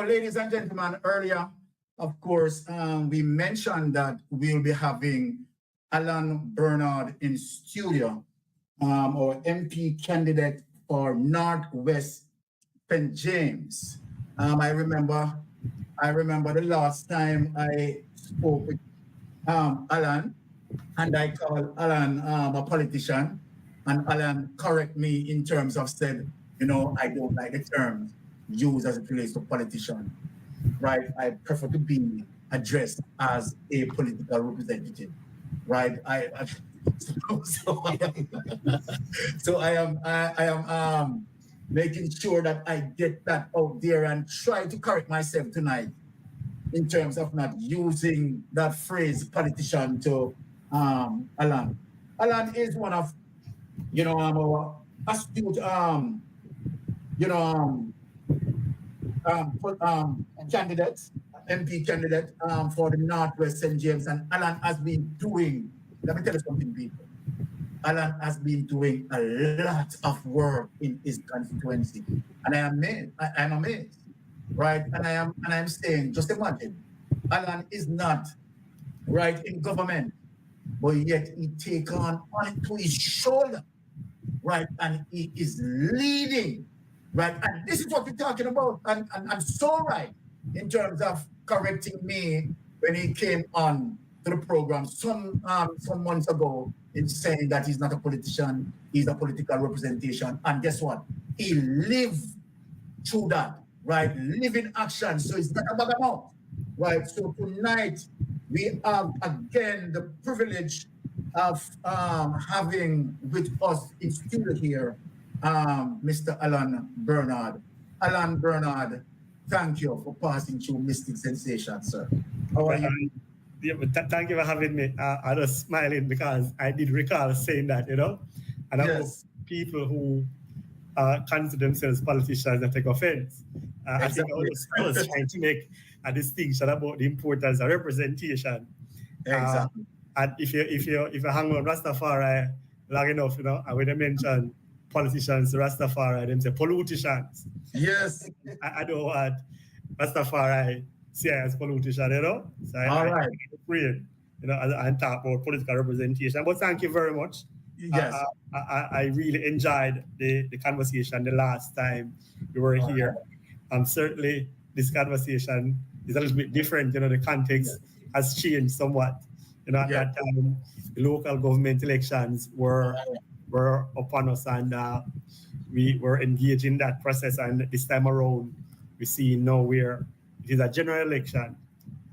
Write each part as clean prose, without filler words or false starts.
ladies and gentlemen, earlier, of course, we mentioned that we'll be having Allan Bernard in studio, our MP candidate for Northwest St. James. I remember, I remember the last time I spoke with Allan, and I called Allan a politician, and Allan correct me in terms of said, I don't like the terms used as it relates to politician, right? I prefer to be addressed as a political representative, right? So I am, so I am making sure that I get that out there and try to correct myself tonight in terms of not using that phrase politician to Allan. Allan is one of our astute you know candidates, MP candidate for the Northwest St. James, and Allan has been doing. Let me tell you something, people. Allan has been doing a lot of work in his constituency, and I am amazed. I am amazed, right? And I'm saying, just imagine, Allan is not right in government, but yet he take on it to his shoulder, right? And he is leading, right? And this is what we're talking about, and so right in terms of correcting me when he came on to the program some months ago in saying that he's not a politician, he's a political representation. And guess what? He lived through that, right? Living action. So it's not about amount, right? So tonight we have again the privilege of having with us in studio here Mr. Allan Bernard. Allan Bernard, thank you for passing through Mystic Sensation, sir. How are you? Yeah, but thank you for having me. I was smiling because I did recall saying that, and I hope people who consider themselves politicians and take offense. I think I was trying to make a distinction about the importance of representation. Exactly. And if you hang on Rastafari long enough, I would mention politicians, Rastafari, them say politicians. Yes. I don't want Rastafari see as politician, So I'm afraid, and talk about political representation. But thank you very much. Yes. I really enjoyed the conversation the last time we were here. Certainly this conversation is a little bit different. The context has changed somewhat. At that time, the local government elections were upon us, and we were engaged in that process. And this time around, we see now where it is a general election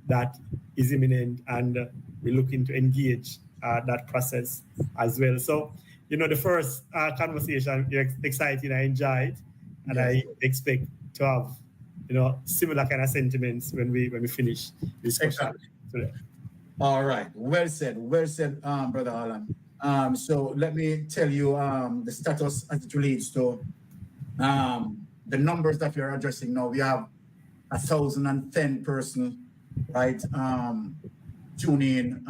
that is imminent, and we're looking to engage that process as well. So, the first conversation, exciting, I enjoyed, and I expect to have, similar kind of sentiments when we finish this discussion today. All right, well said, Brother Allan. So let me tell you the status as it relates to the numbers that we are addressing now. We have 1,010 persons, right, tune in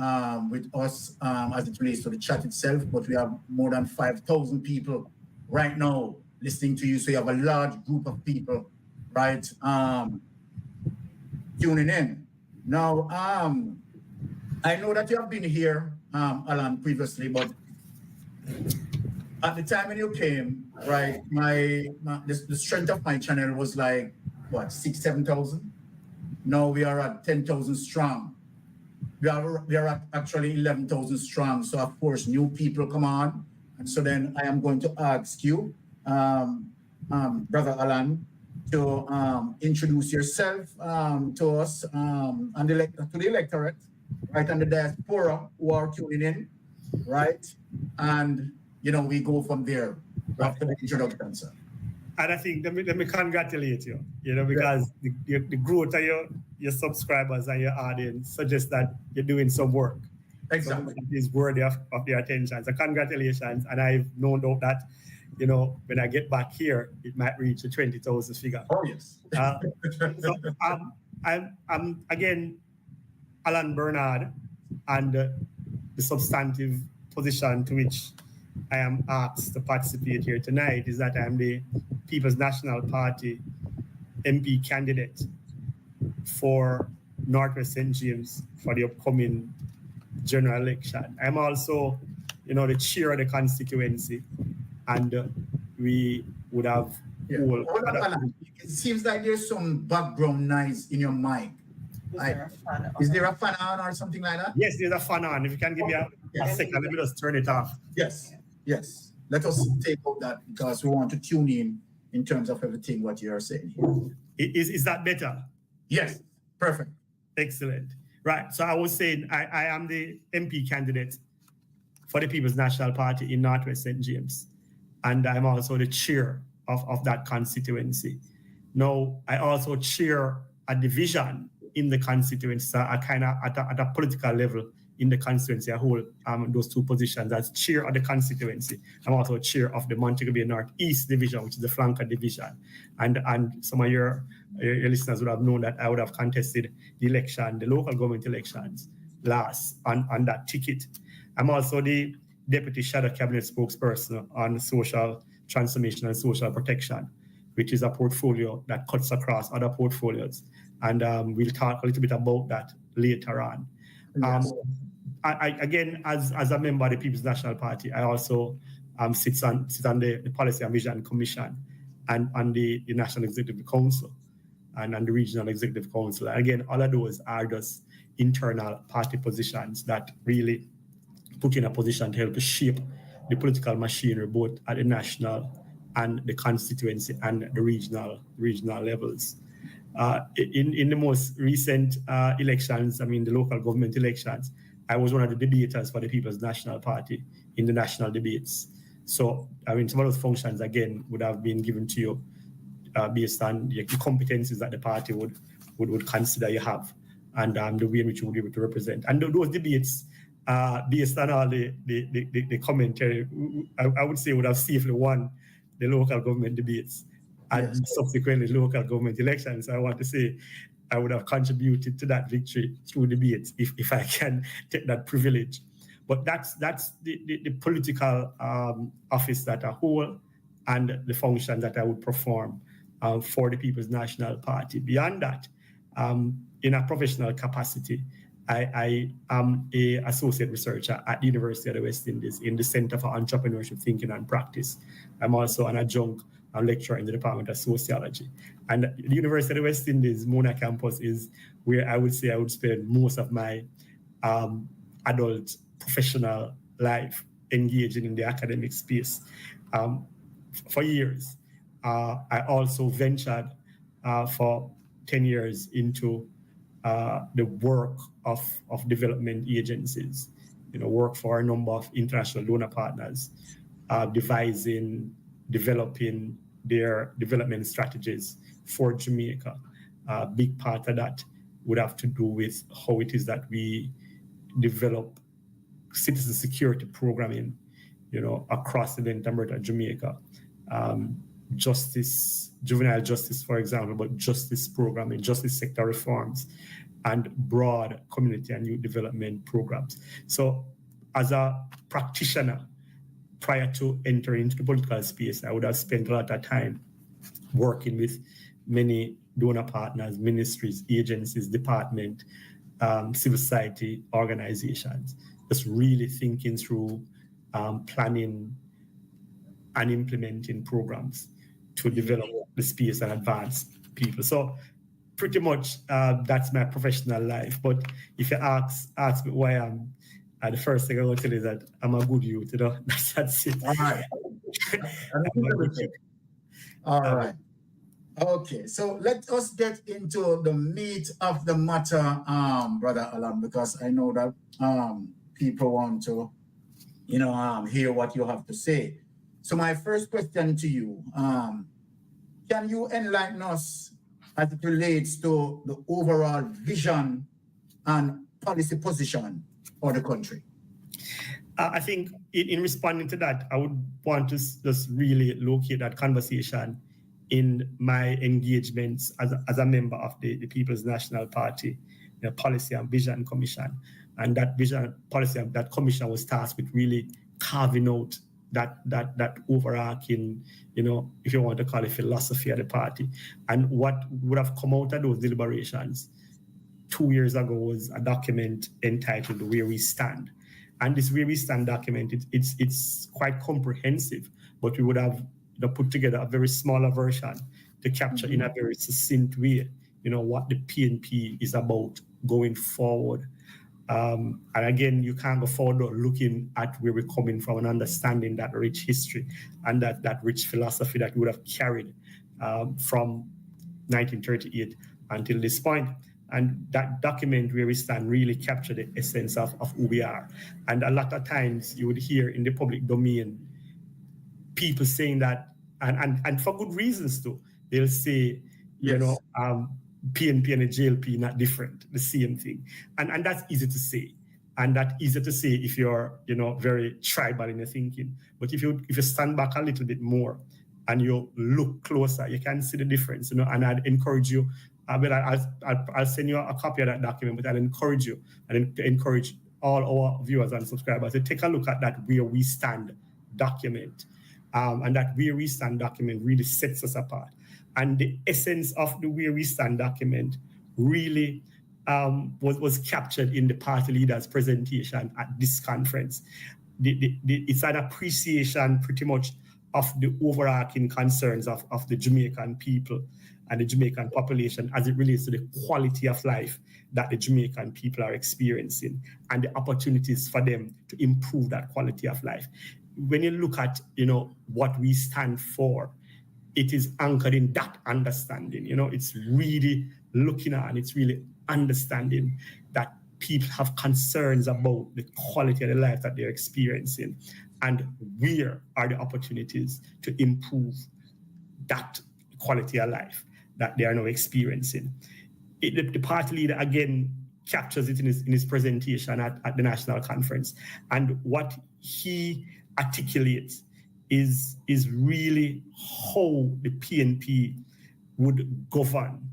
with us as it relates to the chat itself, but we have more than 5,000 people right now listening to you. So you have a large group of people, right, tuning in. Now, I know that you have been here, Allan, previously, but at the time when you came, right, the strength of my channel was like, what, 6,000-7,000? Now we are at 10,000 strong. We are at actually 11,000 strong. So of course, new people come on. And so then I am going to ask you, Brother Allan, to introduce yourself to us and to the electorate, right, and the diaspora who are tuning in, right? And, we go from there after the introduction, sir. And I think let me congratulate you, because the growth of your subscribers and your audience suggests that you're doing some work. Exactly. So it is worthy of their attention. So congratulations. And I've no doubt that, when I get back here, it might reach the 20,000 figure. Oh, yes. So I'm again, Allan Bernard, and the substantive position to which I am asked to participate here tonight is that I'm the People's National Party MP candidate for Northwest St. James for the upcoming general election. I'm also, the chair of the constituency, and we would have. Yeah. It seems like there's some background noise in your mic. Is there a fan on or something like that? Yes, there's a fan on. If you can give me a second, let me just turn it off. Yes. Let us take out that because we want to tune in terms of everything what you are saying here. Is that better? Yes, perfect. Excellent. Right. So I was saying I am the MP candidate for the People's National Party in Northwest St. James, and I'm also the chair of that constituency. Now, I also chair a division in the constituency, so I kind of at a political level in the constituency, I hold those two positions as chair of the constituency. I'm also chair of the Montego Bay Northeast Division, which is the flanker division. And some of your listeners would have known that I would have contested the local government elections last on that ticket. I'm also the Deputy Shadow Cabinet Spokesperson on social transformation and social protection, which is a portfolio that cuts across other portfolios. And we'll talk a little bit about that later on. Yes. I again, as a member of the People's National Party, I also sit on the Policy and Vision Commission and on the National Executive Council and the Regional Executive Council. And again, all of those are just internal party positions that really put you in a position to help to shape the political machinery, both at the national and the constituency and the regional levels. In the most recent elections, the local government elections, I was one of the debaters for the People's National Party in the national debates. So, some of those functions, again, would have been given to you based on the competencies that the party would consider you have and the way in which you would be able to represent. And those debates, based on all the commentary, I would say would have safely won the local government debates and subsequently local government elections. I want to say I would have contributed to that victory through debates if I can take that privilege. But that's the political office that I hold and the function that I would perform for the People's National Party. Beyond that, in a professional capacity, I am an associate researcher at the University of the West Indies in the Center for Entrepreneurship Thinking and Practice. I'm also an adjunct lecturer in the Department of Sociology. And the University of the West Indies, Mona campus, is where I would say I would spend most of my adult professional life engaging in the academic space for years. I also ventured for 10 years into the work of development agencies, work for a number of international donor partners, developing their development strategies for Jamaica. A big part of that would have to do with how it is that we develop citizen security programming, across the entirety of Jamaica. Juvenile justice, for example, but justice programming, justice sector reforms, and broad community and youth development programs. So as a practitioner, prior to entering into the political space, I would have spent a lot of time working with many donor partners, ministries, agencies, department, civil society organizations, just really thinking through planning and implementing programs to develop the space and advance people. So pretty much that's my professional life. But if you ask me why I'm, the first thing I want to tell you is that I'm a good youth, that's it. All right. All right. Okay, so let us get into the meat of the matter, Brother Allan, because I know that people want to, hear what you have to say. So my first question to you, can you enlighten us as it relates to the overall vision and policy position for the country? I think in responding to that, I would want to just really locate that conversation in my engagements as a member of the People's National Party, the Policy and Vision Commission. And that vision, policy, and that commission was tasked with really carving out that overarching, if you want to call it, philosophy of the party. And what would have come out of those deliberations 2 years ago was a document entitled Where We Stand. And this Where We Stand document, it's quite comprehensive, but we would have put together a very smaller version to capture in a very succinct way, what the PNP is about going forward. And again, you can't go forward looking at where we're coming from and understanding that rich history and that rich philosophy that we would have carried from 1938 until this point. And that document Where We Stand really captured the essence of who we are. And a lot of times you would hear in the public domain people saying that, and for good reasons too. They'll say, PNP and the JLP not different, the same thing. And that's easy to say. And that's easy to say if you're, very tribal in your thinking. But if you stand back a little bit more and you look closer, you can see the difference, and I'd encourage you, I'll send you a copy of that document, but I'd encourage you and encourage all our viewers and subscribers to take a look at that Where We Stand document. And that Where We Stand document really sets us apart. And the essence of the Where We Stand document really was captured in the party leaders' presentation at this conference. It's an appreciation pretty much of the overarching concerns of the Jamaican people and the Jamaican population as it relates to the quality of life that the Jamaican people are experiencing and the opportunities for them to improve that quality of life. When you look at, what we stand for, it is anchored in that understanding. It's really looking at and it's really understanding that people have concerns about the quality of the life that they're experiencing and where are the opportunities to improve that quality of life that they are now experiencing. The party leader, again, captures it in his presentation at the national conference. And what he articulates is really how the PNP would govern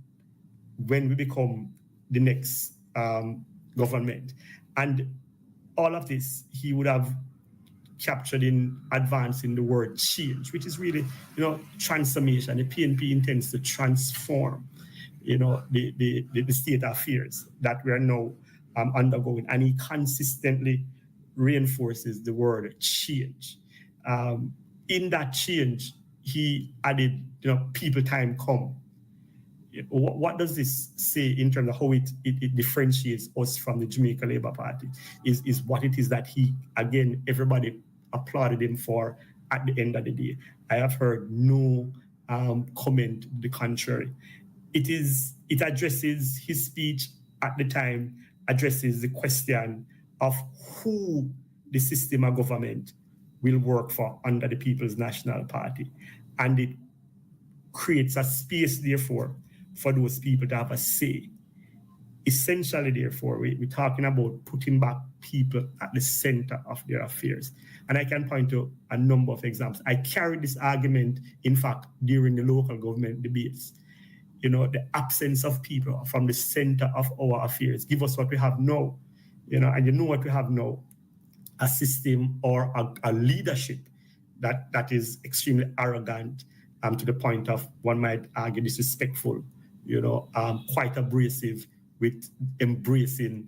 when we become the next government. And all of this he would have captured in advancing the word change, which is really, transformation. The PNP intends to transform, the state affairs that we are now undergoing. And he consistently reinforces the word change. In that change, he added, people time come. What does this say in terms of how it differentiates us from the Jamaica Labour Party is what it is that everybody applauded him for at the end of the day. I have heard no comment to the contrary. It addresses his speech at the time, addresses the question of who the system of government will work for under the People's National Party. And it creates a space, therefore, for those people to have a say. Essentially, therefore, we're talking about putting back people at the center of their affairs. And I can point to a number of examples. I carried this argument, in fact, during the local government debates. The absence of people from the center of our affairs. Give us what we have now. And what we have now, a system or a leadership that is extremely arrogant to the point of, one might argue, disrespectful, quite abrasive with embracing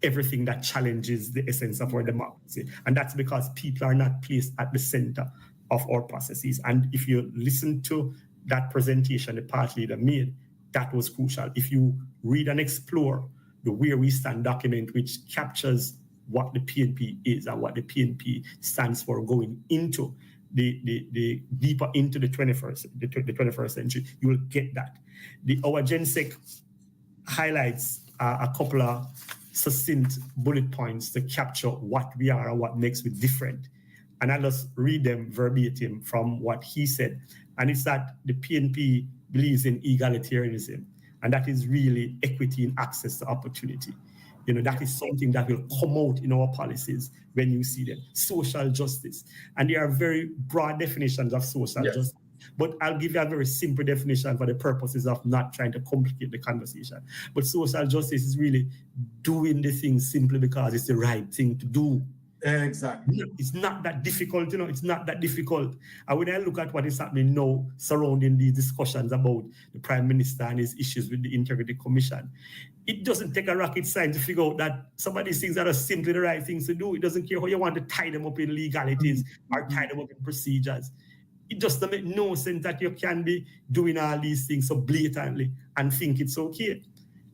everything that challenges the essence of our democracy. And that's because people are not placed at the center of our processes. And if you listen to that presentation the party leader made, that was crucial. If you read and explore the Where We Stand document, which captures what the PNP is and what the PNP stands for going into the deeper into the 21st century, you will get that. Our GenSec highlights a couple of succinct bullet points to capture what we are and what makes us different. And I'll just read them verbatim from what he said. And it's that the PNP believes in egalitarianism, and that is really equity and access to opportunity. That is something that will come out in our policies when you see them. Social justice. And there are very broad definitions of social justice. But I'll give you a very simple definition for the purposes of not trying to complicate the conversation. But social justice is really doing the thing simply because it's the right thing to do. Exactly. It's not that difficult, it's not that difficult. And when I look at what is happening now surrounding these discussions about the Prime Minister and his issues with the Integrity Commission, it doesn't take a rocket science to figure out that some of these things are simply the right things to do. It doesn't care how you want to tie them up in legalities or tie them up in procedures. It just doesn't make no sense that you can be doing all these things so blatantly and think it's okay.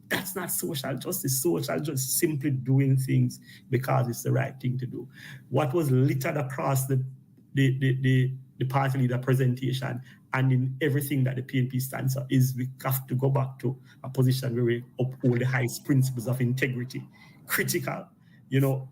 That's not social justice. Social justice is simply doing things because it's the right thing to do. What was littered across the party leader presentation and in everything that the PNP stands for is we have to go back to a position where we uphold the highest principles of integrity, critical,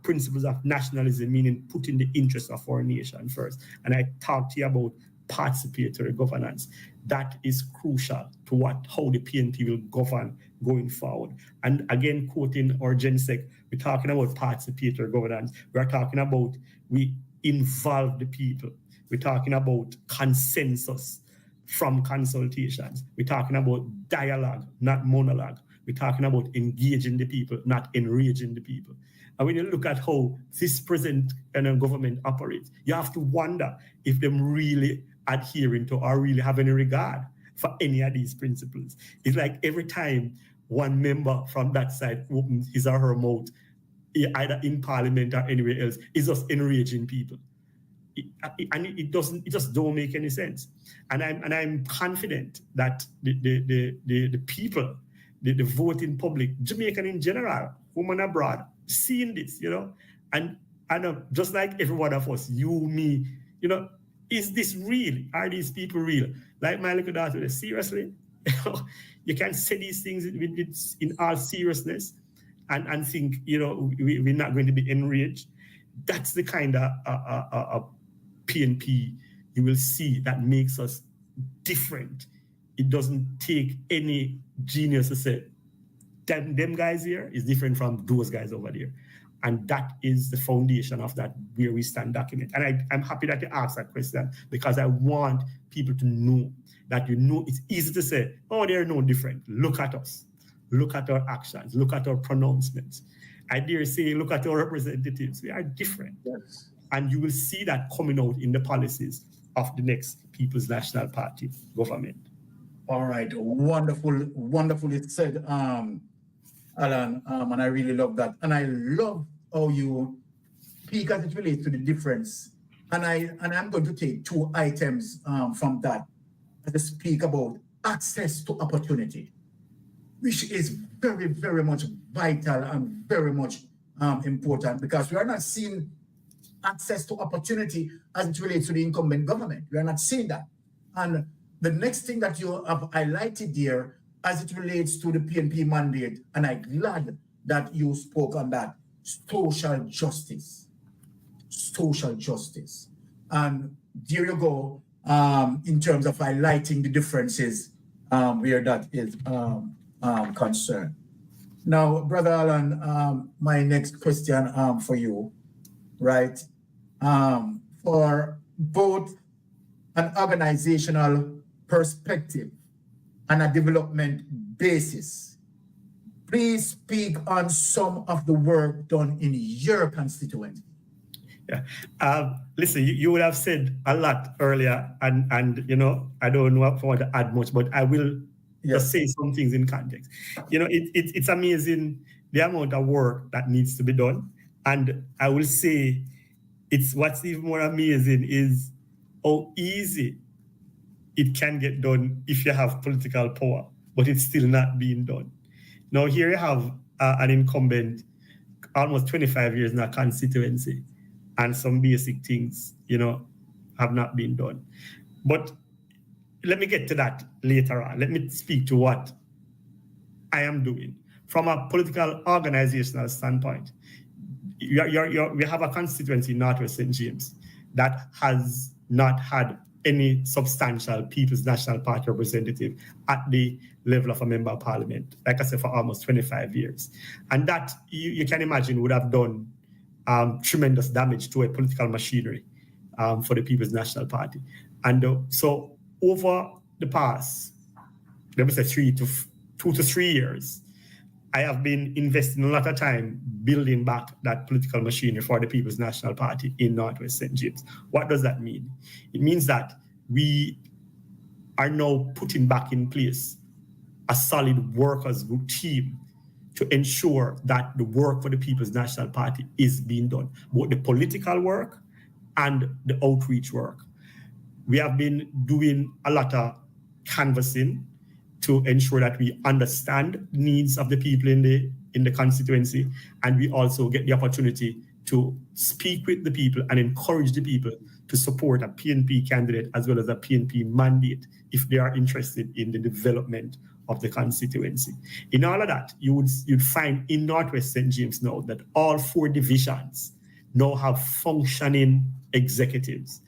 principles of nationalism, meaning putting the interests of our nation first. And I talked to you about participatory governance. That is crucial to how the PNP will govern going forward. And again, quoting our GenSec, we're talking about participatory governance. We're talking about we involve the people. We're talking about consensus from consultations. We're talking about dialogue, not monologue. We're talking about engaging the people, not enraging the people. And when you look at how this present government operates, you have to wonder if them really adhering to or really have any regard for any of these principles. It's like every time one member from that side opens his or her mouth, either in Parliament or anywhere else, is just enraging people. It just don't make any sense. And I'm confident that the people, the voting public, Jamaican in general, home and abroad, seeing this, and just like every one of us, you, me, is this real? Are these people real? Like my little daughter, seriously, you can say these things in all seriousness and think, we're not going to be enraged. That's the kind of PNP you will see that makes us different. It doesn't take any genius to say, them guys here is different from those guys over there. And that is the foundation of that where we stand document. And I'm happy that you asked that question because I want people to know that, it's easy to say, oh, they're no different. Look at us. Look at our actions. Look at our pronouncements. I dare say, look at our representatives. We are different. Yes. And you will see that coming out in the policies of the next People's National Party government. All right. Wonderfully said, Allan. And I really love that. And I love how you speak as it relates to the difference. And I'm going to take two items from that to speak about access to opportunity, which is very, very much vital and very much important because we are not seeing access to opportunity as it relates to the incumbent government. We are not seeing that. And the next thing that you have highlighted there as it relates to the PNP mandate, and I'm glad that you spoke on that, social justice. Social justice. And there you go, in terms of highlighting the differences where that is concerned. Now, Brother Allan, my next question for you, right? For both an organizational perspective and a development basis, please speak on some of the work done in your constituency. Yeah. Listen, you would have said a lot earlier, and I don't know if I want to add much, but I will just say some things in context. It's amazing the amount of work that needs to be done, and I will say what's even more amazing is how easy it can get done if you have political power, but it's still not being done. Now here you have an incumbent, almost 25 years in a constituency, and some basic things, have not been done. But let me get to that later on. Let me speak to what I am doing. From a political organizational standpoint, we have a constituency in Northwest St. James that has not had any substantial People's National Party representative at the level of a member of parliament, like I said, for almost 25 years. And that, you can imagine, would have done tremendous damage to a political machinery for the People's National Party. And so over the past, let me say 2 to 3 years, I have been investing a lot of time building back that political machinery for the People's National Party in Northwest St. James. What does that mean? It means that we are now putting back in place a solid workers group team to ensure that the work for the People's National Party is being done, both the political work and the outreach work. We have been doing a lot of canvassing to ensure that we understand the needs of the people in the constituency, and we also get the opportunity to speak with the people and encourage the people to support a PNP candidate as well as a PNP mandate if they are interested in the development of the constituency. In all of that, you'd find in Northwest St. James now that all 4 divisions now have functioning executives.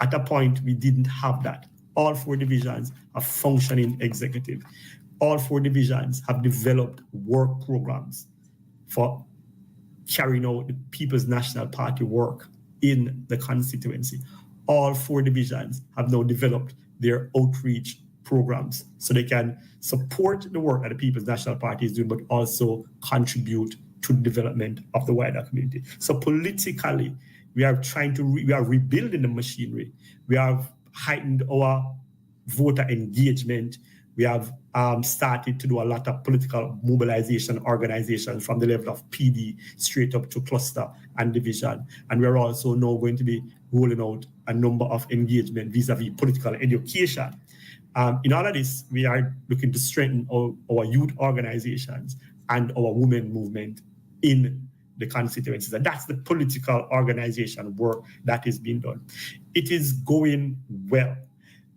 At a point, we didn't have that. All 4 divisions have functioning executive. All 4 divisions have developed work programs for carrying out the People's National Party work in the constituency. All 4 divisions have now developed their outreach programs so they can support the work that the People's National Party is doing, but also contribute to the development of the wider community. So politically, we are we are rebuilding the machinery. We have heightened our voter engagement. We have started to do a lot of political mobilization organization from the level of PD straight up to cluster and division. And we're also now going to be rolling out a number of engagement vis-a-vis political education. In all of this, we are looking to strengthen our youth organizations and our women movement in the constituencies. And that's the political organization work that is being done. It is going well.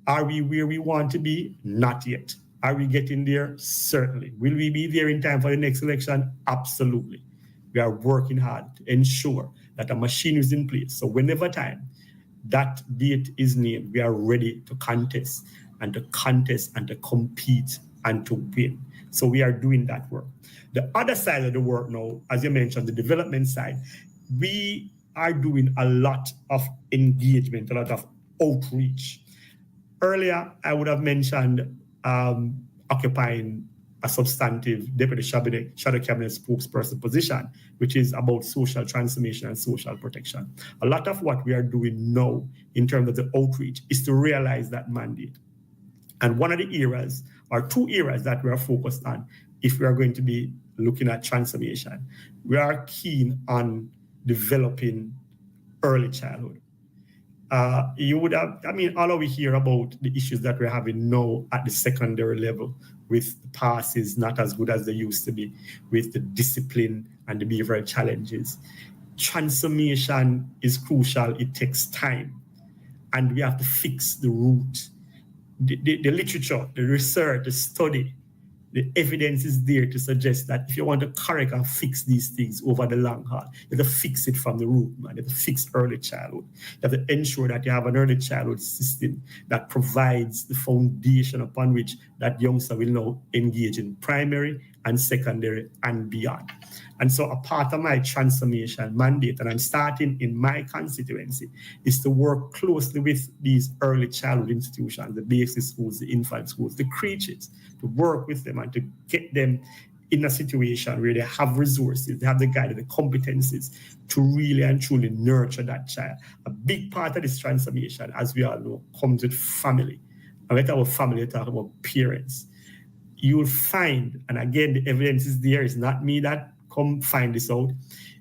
Are we where we want to be? Not yet. Are we getting there? Certainly. Will we be there in time for the next election? Absolutely. We are working hard to ensure that a machine is in place. So whenever time that date is named, we are ready to contest and to compete and to win. So we are doing that work. The other side of the work now, as you mentioned, the development side, we are doing a lot of engagement, a lot of outreach. Earlier, I would have mentioned occupying a substantive Deputy Shadow Cabinet spokesperson position, which is about social transformation and social protection. A lot of what we are doing now in terms of the outreach is to realize that mandate. And one of the areas, or 2 areas that we are focused on, if we are going to be looking at transformation, we are keen on developing early childhood. You would have, all of we hear about the issues that we're having now at the secondary level with the passes not as good as they used to be, with the discipline and the behavioral challenges. Transformation is crucial. It takes time. And we have to fix the root. The literature, the research, the study, the evidence is there to suggest that if you want to correct and fix these things over the long haul, you have to fix it from the root, man. You have to fix early childhood. You have to ensure that you have an early childhood system that provides the foundation upon which that youngster will now engage in primary and secondary and beyond. And so a part of my transformation mandate, and I'm starting in my constituency, is to work closely with these early childhood institutions, the basic schools, the infant schools, the creches, to work with them and to get them in a situation where they have resources, they have the guidance, the competencies to really and truly nurture that child. A big part of this transformation, as we all know, comes with family. And when I talk about family, I talk about parents. You'll find, and again, the evidence is there, it's not me that come find this out.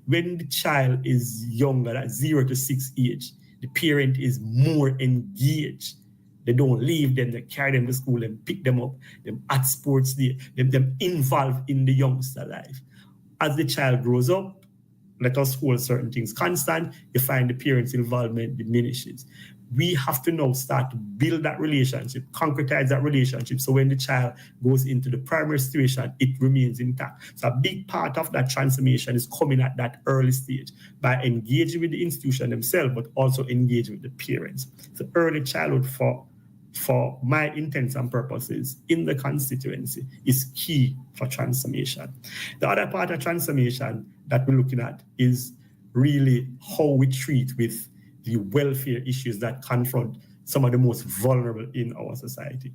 When the child is younger, at 0 to 6 age, the parent is more engaged. They don't leave them, they carry them to school and pick them up, them at sports day, them involved in the youngster life. As the child grows up, let us hold certain things constant, you find the parents' involvement diminishes. We have to now start to build that relationship, concretize that relationship, so when the child goes into the primary situation, it remains intact. So a big part of that transformation is coming at that early stage by engaging with the institution themselves, but also engaging with the parents. So early childhood for my intents and purposes in the constituency is key for transformation. The other part of transformation that we're looking at is really how we treat with the welfare issues that confront some of the most vulnerable in our society.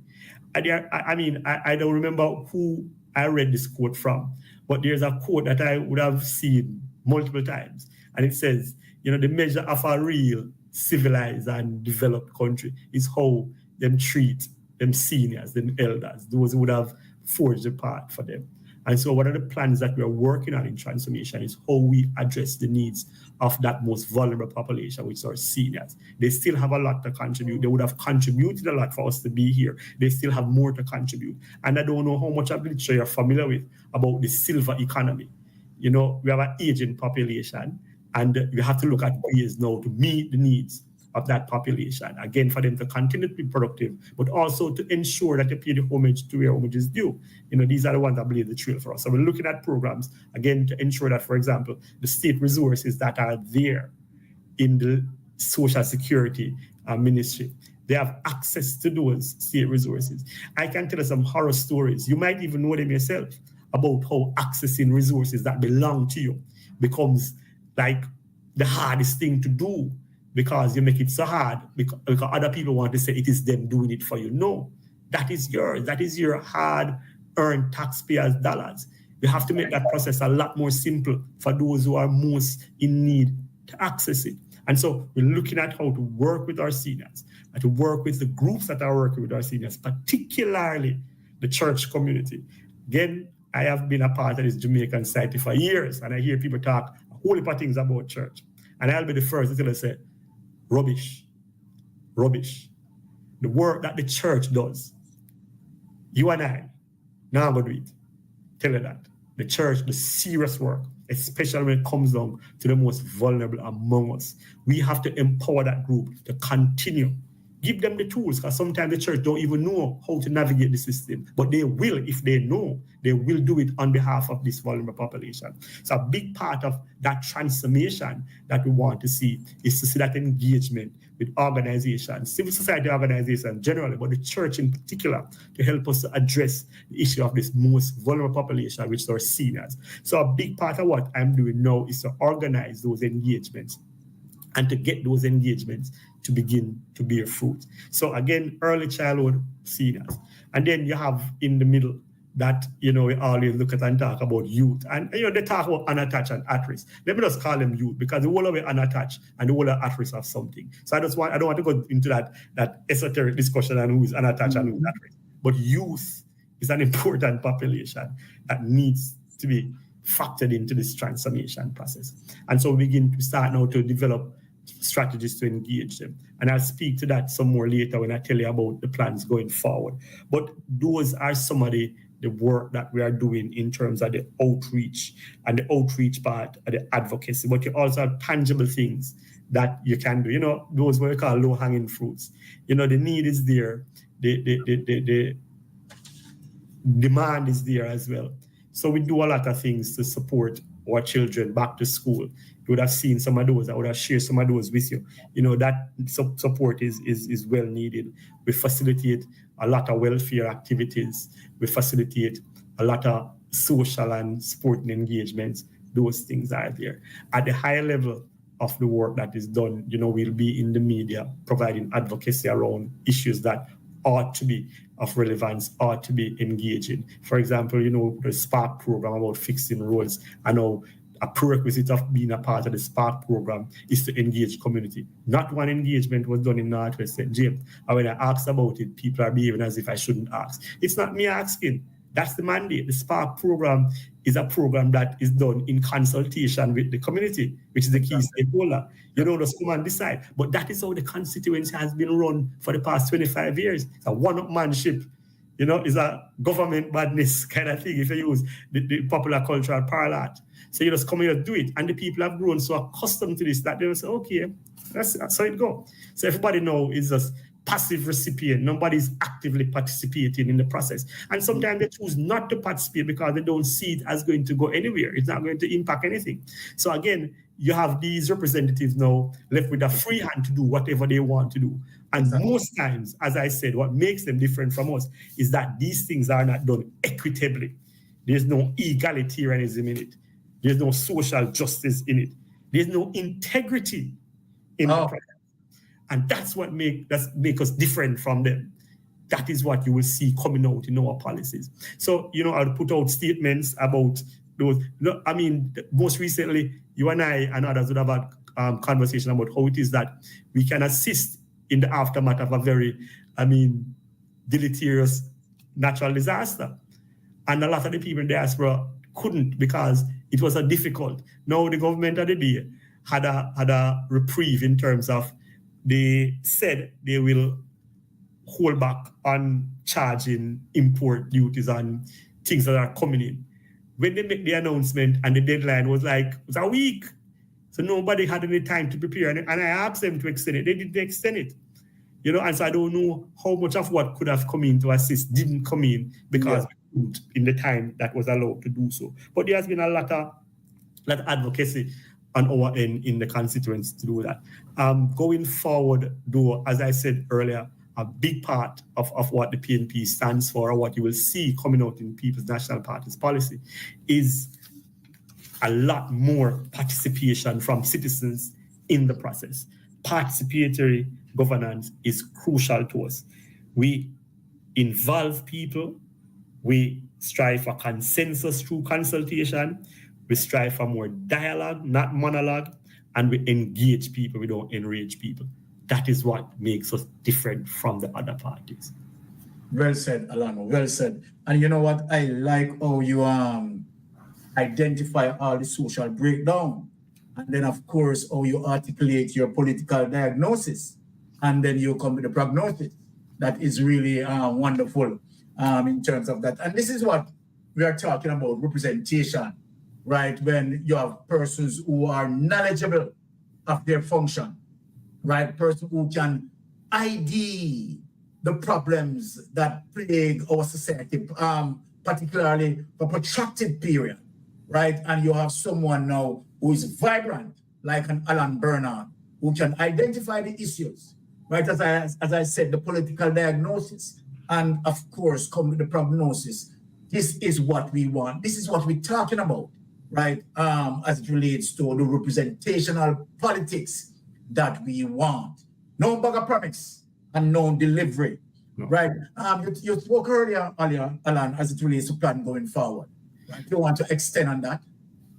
I don't remember who I read this quote from, but there's a quote that I would have seen multiple times. And it says, the measure of a real civilized and developed country is how them treat them seniors, them elders, those who would have forged the path for them. And so one of the plans that we are working on in transformation is how we address the needs of that most vulnerable population, which are seniors. They still have a lot to contribute. They would have contributed a lot for us to be here. They still have more to contribute. And I don't know how much of literature you're familiar with about the silver economy. We have an aging population, and we have to look at ways now to meet the needs of that population, again, for them to continue to be productive, but also to ensure that they pay the homage to where homage is due. These are the ones that blaze the trail for us. So we're looking at programs, again, to ensure that, for example, the state resources that are there in the Social Security Ministry, they have access to those state resources. I can tell you some horror stories. You might even know them yourself about how accessing resources that belong to you becomes like the hardest thing to do, because you make it so hard because other people want to say it is them doing it for you. No, that is yours. That is your hard-earned taxpayers' dollars. You have to make that process a lot more simple for those who are most in need to access it. And so we're looking at how to work with our seniors and to work with the groups that are working with our seniors, particularly the church community. Again, I have been a part of this Jamaican society for years, and I hear people talk a whole heap of things about church. And I'll be the first to tell you, say, rubbish. The work that the church does, you and I, now I'm going to do it. Tell you that. The church, the serious work, especially when it comes down to the most vulnerable among us, we have to empower that group to continue. Give them the tools, because sometimes the church don't even know how to navigate the system, but they will, if they know, they will do it on behalf of this vulnerable population. So a big part of that transformation that we want to see is to see that engagement with organizations, civil society organizations generally, but the church in particular, to help us to address the issue of this most vulnerable population, which are seniors. So a big part of what I'm doing now is to organize those engagements and to get those engagements to begin to bear fruit. So again, early childhood seniors. And then you have in the middle that, we always look at and talk about youth. And, they talk about unattached and at-risk. Let me just call them youth, because the whole of it unattached and the whole of at-risk of something. So I don't want to go into that esoteric discussion on who is unattached and who is at-risk. But youth is an important population that needs to be factored into this transformation process. And so we begin to start now to develop strategies to engage them. And I'll speak to that some more later when I tell you about the plans going forward. But those are some of the work that we are doing in terms of the outreach, and the outreach part of the advocacy. But you also have tangible things that you can do. Those what we call low-hanging fruits. The need is there. The demand is there as well. So we do a lot of things to support our children back to school. You would have seen some of those. I would have shared some of those with you. That support is well needed. We facilitate a lot of welfare activities. We facilitate a lot of social and sporting engagements. Those things are there. At the higher level of the work that is done, we'll be in the media providing advocacy around issues that ought to be of relevance, ought to be engaging. For example, the Spark program about fixing roads. I know a prerequisite of being a part of the Spark program is to engage community. Not one engagement was done in Northwest St. James. And when I asked about it, people are behaving as if I shouldn't ask. It's not me asking. That's the mandate. The Spark program is a program that is done in consultation with the community, which is the key stakeholder. You don't just come and decide. But that is how the constituency has been run for the past 25 years. It's a one-upmanship. It's a government badness kind of thing, if you use the popular cultural parlance. So you just come here and do it. And the people have grown so accustomed to this that they will say, okay, that's how it goes. So everybody now is just passive recipient. Nobody's actively participating in the process. And sometimes they choose not to participate because they don't see it as going to go anywhere. It's not going to impact anything. So again, you have these representatives now left with a free hand to do whatever they want to do. And most times, as I said, what makes them different from us is that these things are not done equitably. There's no egalitarianism in it. There's no social justice in it. There's no integrity in the process. And that's what make us different from them. That is what you will see coming out in our policies. So, I'll put out statements about those. I mean, most recently, you and I and others would have had conversation about how it is that we can assist in the aftermath of a very, deleterious natural disaster. And a lot of the people in the diaspora couldn't because it was a difficult. Now the government of the day had a reprieve in terms of they said they will hold back on charging import duties on things that are coming in. When they make the announcement and the deadline was a week, so nobody had any time to prepare. And I asked them to extend it. They didn't extend it. And so I don't know how much of what could have come in to assist didn't come in because we couldn't in the time that was allowed to do so. But there has been a lot of advocacy on our end in the constituents to do that. Going forward, though, as I said earlier, a big part of what the PNP stands for, or what you will see coming out in People's National Party's policy, is a lot more participation from citizens in the process. Participatory governance is crucial to us. We involve people, we strive for consensus through consultation, we strive for more dialogue, not monologue, and we engage people, we don't enrage people. That is what makes us different from the other parties. Well said, Allan, well said. And you know what? I like how you identify all the social breakdown. And then, of course, how you articulate your political diagnosis. And then you come with the prognosis. That is really wonderful in terms of that. And this is what we are talking about, representation, right? When you have persons who are knowledgeable of their function, right? Person who can ID the problems that plague our society, particularly for a protracted period, right? And you have someone now who is vibrant, like an ALLAN BERNARD, who can identify the issues, right? As I said, the political diagnosis, and of course, come with the prognosis. This is what we want. This is what we're talking about, right? As it relates to the representational politics that we want. No bag of promise and no delivery, right? You spoke earlier, Allan, as it relates to plan going forward. Right? You want to extend on that?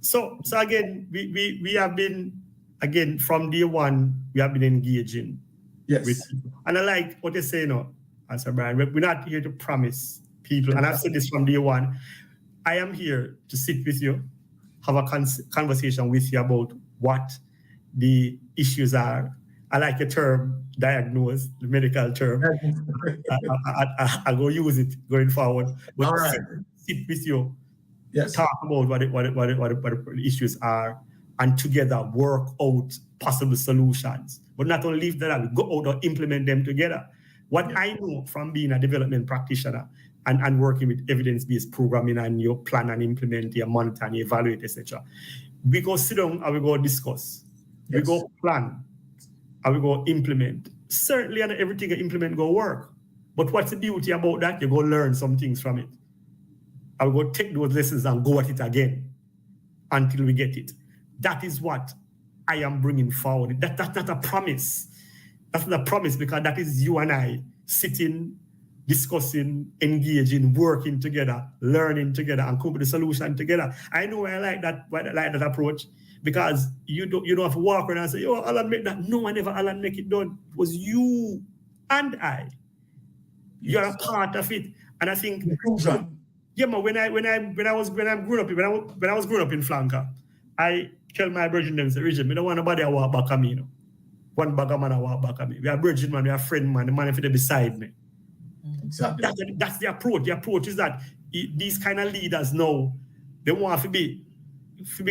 So again, we have been, again, from day one, we have been engaging. Yes. With people. And I like what you say now, Sir Brian. We're not here to promise people, and I've said this from day one. I am here to sit with you, have a conversation with you about what the issues are. I like the term diagnose, the medical term. I'll go use it going forward. But all right. sit with you, yes. Talk about what the issues are, and together work out possible solutions. But not only leave that, we go out and implement them together. What I know from being a development practitioner and working with evidence-based programming, and you plan and implement, you monitor and evaluate, etc. We go sit down and we go discuss. Yes. We go plan and we go implement. Certainly, not everything you implement go work. But what's the beauty about that? You go learn some things from it. I will go take those lessons and go at it again until we get it. That is what I am bringing forward. That's not a promise. That's not a promise, because that is you and I sitting, discussing, engaging, working together, learning together, and come up with a solution together. I know I like that approach, because you don't have to walk around and say, "Oh, Allan make that." No, I never Allan make it done. It was you and I. Yes. You're a part of it, and I think. Yeah, man. When I was growing up in Flanker, I tell my virgin them, say, "Regent, I don't want nobody to walk back at me, you know. One bag of man walk back at me. We are virgin man, we are friend man, the man if they beside me." Exactly. That's the approach. The approach is that these kind of leaders now, they want to be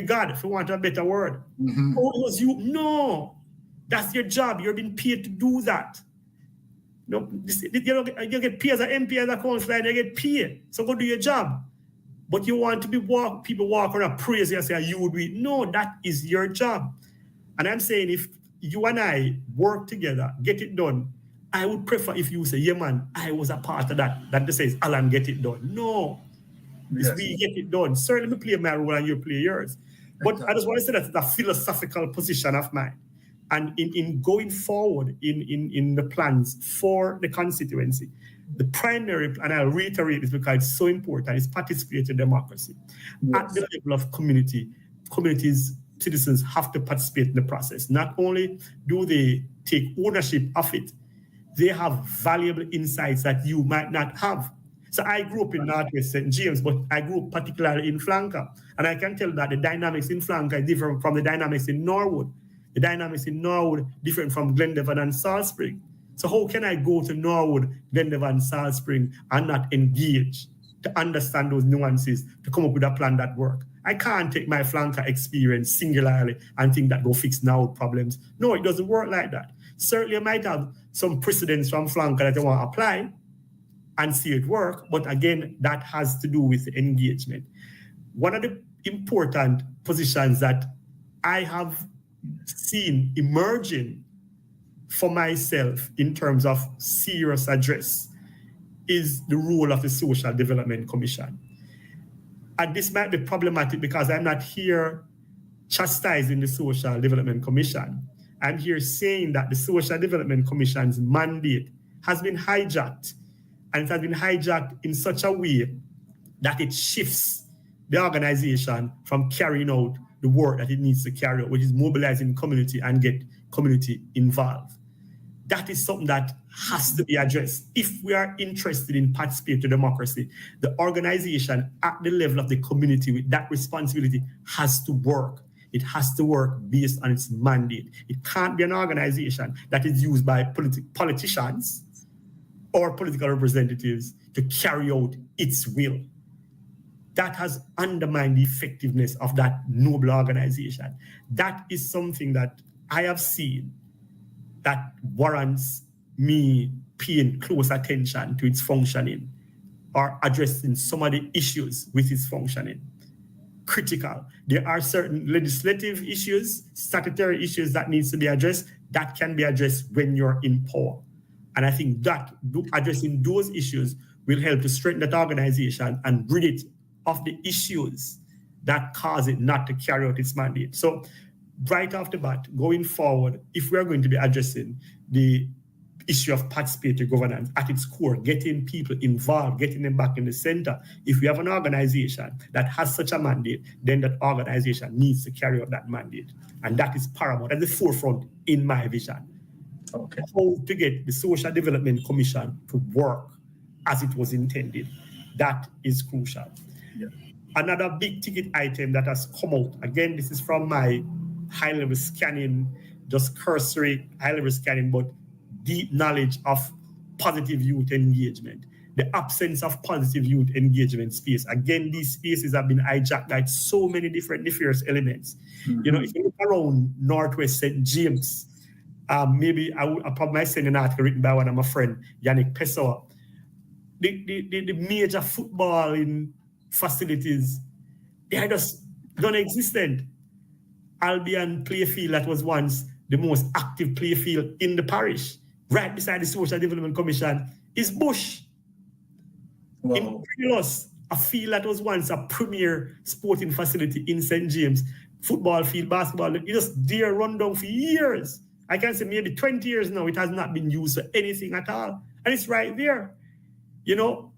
God, if you want a better word. Mm-hmm. Oh, it was you. No, that's your job. You're being paid to do that. You get paid as an MP, as a councillor, and you get paid. So go do your job. But you want to be people walk around and praise you and say, "You would be." No, that is your job. And I'm saying, if you and I work together, get it done, I would prefer if you say, "Yeah, man, I was a part of that." That just says, "Allan, get it done." No, yes. We get it done. Certainly, we play my role and you play yours. But exactly. I just want to say that it's a philosophical position of mine. And in going forward in the plans for the constituency, the primary, and I'll reiterate this because it's so important, is participatory democracy. Yes. At the level of communities, citizens have to participate in the process. Not only do they take ownership of it, they have valuable insights that you might not have. So I grew up in Northwest St. James, but I grew up particularly in Flanker. And I can tell that the dynamics in Flanker are different from the dynamics in Norwood. The dynamics in Norwood different from Glendevon and Salt Spring. So how can I go to Norwood, Glendevon, and Salt Spring and not engage to understand those nuances, to come up with a plan that works? I can't take my Flanker experience singularly and think that go fix Norwood problems. No, it doesn't work like that. Certainly, I might have some precedents from Flanker that I want to apply and see it work, but again, that has to do with engagement. One of the important positions that I have seen emerging for myself in terms of serious address is the role of the Social Development Commission. And this might be problematic because I'm not here chastising the Social Development Commission. I'm here saying that the Social Development Commission's mandate has been hijacked, and it has been hijacked in such a way that it shifts the organization from carrying out the work that it needs to carry out, which is mobilizing community and get community involved. That is something that has to be addressed. If we are interested in participatory democracy, the organization at the level of the community with that responsibility has to work. It has to work based on its mandate. It can't be an organization that is used by politicians or political representatives to carry out its will. That has undermined the effectiveness of that noble organization. That is something that I have seen that warrants me paying close attention to its functioning or addressing some of the issues with its functioning. Critical. There are certain legislative issues, statutory issues that needs to be addressed that can be addressed when you're in power. And I think that addressing those issues will help to strengthen that organization and rid it of the issues that cause it not to carry out its mandate. So right off the bat, going forward, if we're going to be addressing the issue of participatory governance at its core, getting people involved, getting them back in the center, if we have an organization that has such a mandate, then that organization needs to carry out that mandate. And that is paramount at the forefront in my vision. Okay. How to get the Social Development Commission to work as it was intended. That is crucial. Yeah. Another big ticket item that has come out, again, this is from my high-level scanning, just cursory high-level scanning, but deep knowledge of positive youth engagement. The absence of positive youth engagement space. Again, these spaces have been hijacked by so many different nefarious elements. Mm-hmm. You know, if you look around Northwest St. James, maybe I probably might send an article written by one of my friend, Yannick Pessoa. The major footballing facilities, they are just non-existent. Albion Playfield, that was once the most active playfield in the parish, right beside the Social Development Commission, is bush. Wow. In Prilos, a field that was once a premier sporting facility in St. James, football field, basketball, it just there run down for years. I can say maybe 20 years now, it has not been used for anything at all. And it's right there. You know,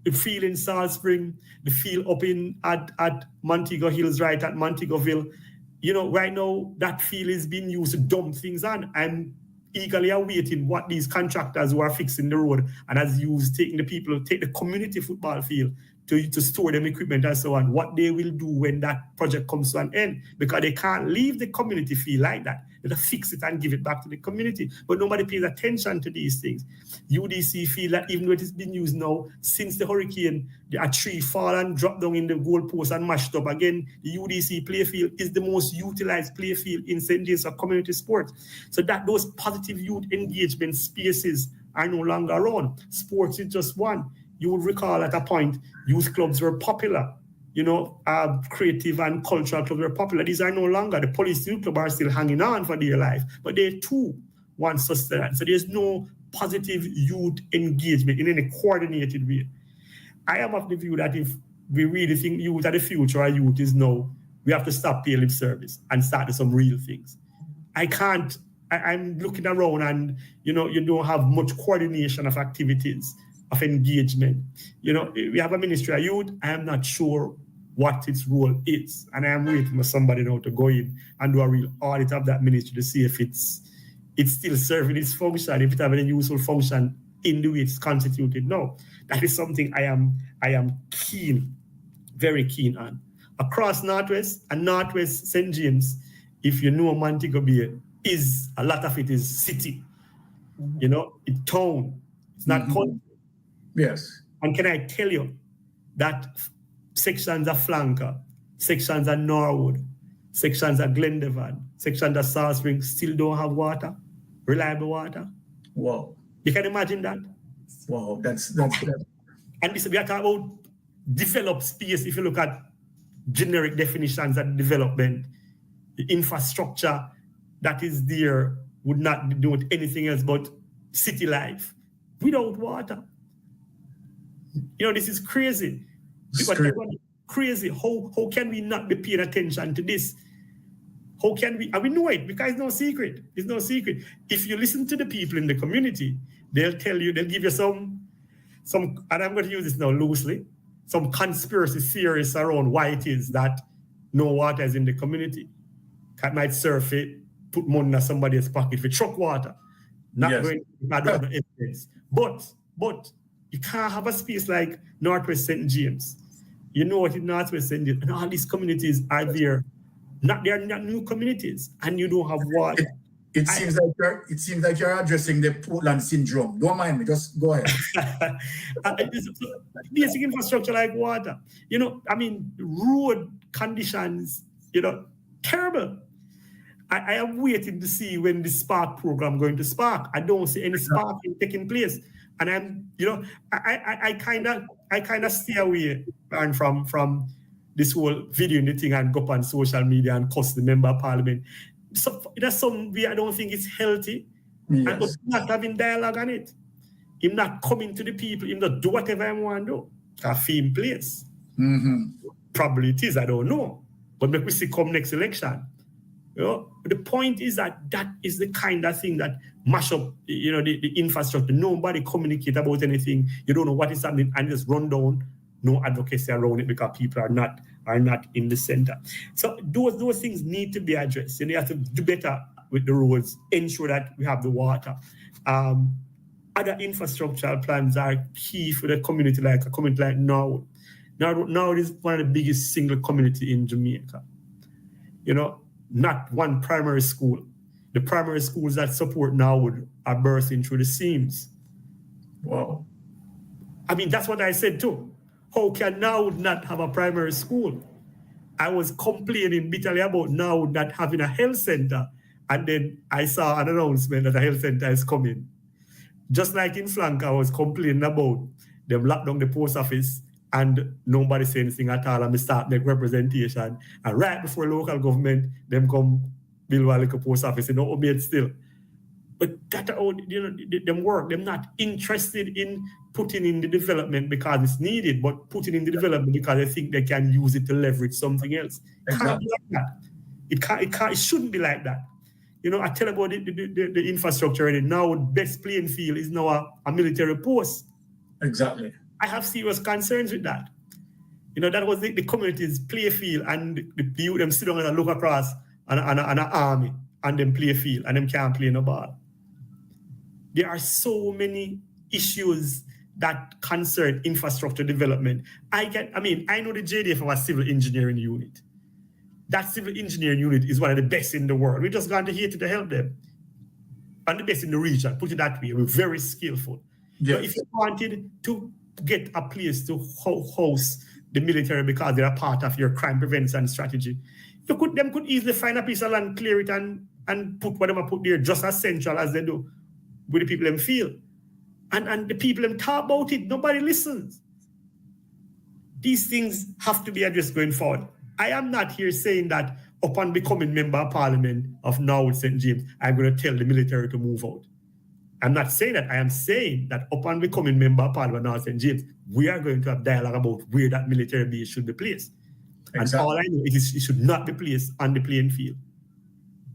the field in Salt Spring, the field up at Montego Hills, right at Montegoville. You know, right now, that field is being used to dump things on. I'm eagerly awaiting what these contractors who are fixing the road and has used, take the community football field to store them equipment and so on, what they will do when that project comes to an end, because they can't leave the community field like that. They'll fix it and give it back to the community. But nobody pays attention to these things. UDC feel that even though it has been used now, since the hurricane, a tree fall and drop down in the goalpost and mashed up. Again, the UDC playfield is the most utilized playfield in St. James for community sports. So that those positive youth engagement spaces are no longer around. Sports is just one. You would recall at a point, youth clubs were popular. You know, creative and cultural clubs were popular. These are no longer. The police youth club are still hanging on for dear life, but they too want sustenance. So there's no positive youth engagement in any coordinated way. I am of the view that if we really think youth are the future, our youth is now, we have to stop paying lip service and start with some real things. I can't I'm looking around and, you don't have much coordination of activities, of engagement. We have a ministry of youth. I am not sure what its role is. And I am waiting for somebody now to go in and do a real audit of that ministry to see if it's still serving its function, if it has any useful function in the way it's constituted now. That is something I am keen, very keen on. Across Northwest and Northwest St. James, if you know Montego Bay, a lot of it is city. It's town. It's not country. Yes. And can I tell you that sections of Flanker, sections of Norwood, sections of Glendevon, sections of South Spring still don't have water, reliable water? Wow. You can imagine that? Wow, that's And we are talking about developed space. If you look at generic definitions of development, the infrastructure that is there would not do anything else but city life without water. This is crazy. Crazy. How can we not be paying attention to this? How can we? And we know it because it's no secret. It's no secret. If you listen to the people in the community, they'll tell you, they'll give you some, and I'm going to use this now loosely, some conspiracy theories around why it is that no water is in the community. That might serve it, put money in somebody's pocket for truck water. Not going to add other evidence. But you can't have a space like Northwest St. James. You know what in Northwest St. James, and all these communities are there. They are not new communities, and you don't have water. It seems like you're addressing the Portland syndrome. Don't mind me, just go ahead. Basic infrastructure like water. Road conditions, terrible. I am waiting to see when the Spark program going to spark. I don't see any sparking taking place. And I kind of stay away from this whole video in the thing and go up on social media and cuss the member of parliament. So that's some way I don't think it's healthy. Yes. And not having dialogue on it. Him not coming to the people, him not do whatever I want to do. A fee in place. Probably it is, I don't know. But make we see come next election. The point is that is the kind of thing that mash up, the infrastructure. Nobody communicate about anything. You don't know what is happening and just run down. No advocacy around it because people are not in the center. So those things need to be addressed. You have to do better with the roads, ensure that we have the water. Other infrastructural plans are key for the community, like a community like Norwood. Norwood is one of the biggest single community in Jamaica. Not one primary school. The primary schools that support Norwood are bursting through the seams. Wow. That's what I said too. How can Norwood not have a primary school? I was complaining bitterly about Norwood not having a health center, and then I saw an announcement that a health center is coming. Just like in Flank, I was complaining about them locked down the post office and nobody say anything at all, and we start make representation. And right before local government, them come build a little post office, obey still. But that them work. They're not interested in putting in the development because it's needed, but putting in the development because they think they can use it to leverage something else. Exactly. It can't be like that. It shouldn't be like that. I tell about the infrastructure already. Now, best playing field is now a military post. Exactly. I have serious concerns with that. That was the community's play field, and the youth them sit down and look across an army and them play field and them can't play no ball. There are so many issues that concern infrastructure development. I know the JDF have a civil engineering unit. That civil engineering unit is one of the best in the world. We're just going to here to help them. And the best in the region, put it that way. We're very skillful. Yes. So if you wanted to get a place to house the military because they're a part of your crime prevention strategy, them could easily find a piece of land, clear it, and put whatever put there just as central as they do with the people them feel. And the people them talk about it, nobody listens. These things have to be addressed going forward. I am not here saying that upon becoming member of parliament of Norwood St. James, I'm going to tell the military to move out. I'm not saying that. I am saying that upon becoming member of parliament of Norwood St. James, we are going to have dialogue about where that military base should be placed. Exactly. And all I know is it should not be placed on the playing field.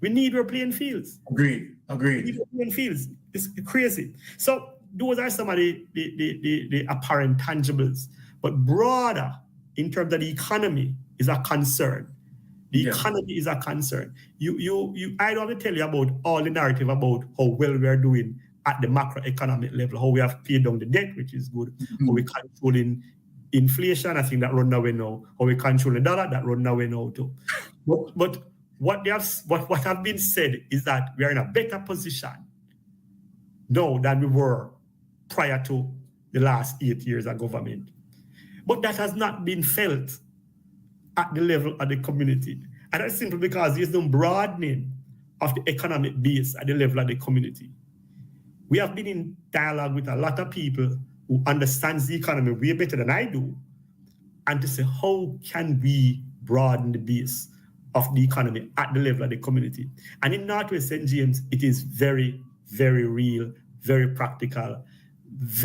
We need our playing fields. Agreed. Agreed. Even fields. It's crazy. So those are some of the apparent tangibles. But broader, in terms of the economy, is a concern. The economy is a concern. I don't want to tell you about all the narrative about how well we are doing at the macroeconomic level, how we have paid down the debt, which is good, how we're controlling inflation, I think that run away now, how we control the dollar, that run away now too. But what have been said is that we are in a better position now than we were prior to the last 8 years of government. But that has not been felt at the level of the community. And that's simply because there's no broadening of the economic base at the level of the community. We have been in dialogue with a lot of people who understands the economy way better than I do, and to say, how can we broaden the base of the economy at the level of the community? And in Northwest St. James, it is very, very real, very practical, not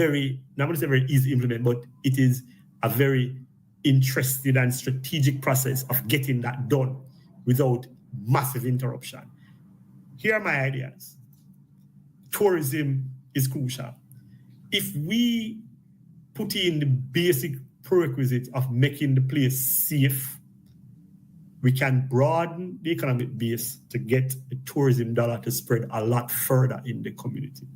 going to say very easy to implement, but it is a very interested and strategic process of getting that done without massive interruption. Here are my ideas. Tourism is crucial. If we put in the basic prerequisite of making the place safe, we can broaden the economic base to get the tourism dollar to spread a lot further in the community.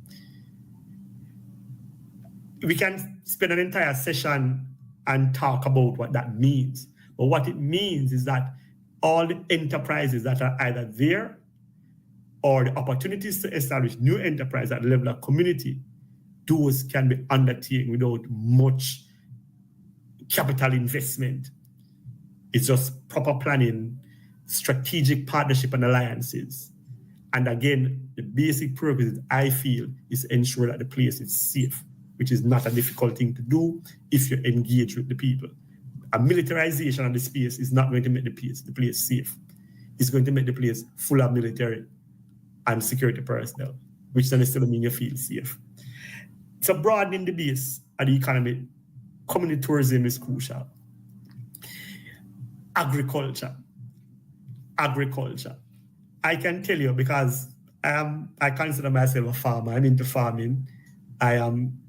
We can spend an entire session and talk about what that means. But what it means is that all the enterprises that are either there or the opportunities to establish new enterprise at the level of community, those can be undertaken without much capital investment. It's just proper planning, strategic partnership and alliances. And again, the basic prerequisite, I feel, is to ensure that the place is safe, which is not a difficult thing to do if you engage with the people. A militarization of the space is not going to make the place safe. It's going to make the place full of military and security personnel, which then still mean you feel safe. So broadening the base of the economy, community tourism is crucial. Agriculture. I can tell you, because I consider myself a farmer. I'm into farming. I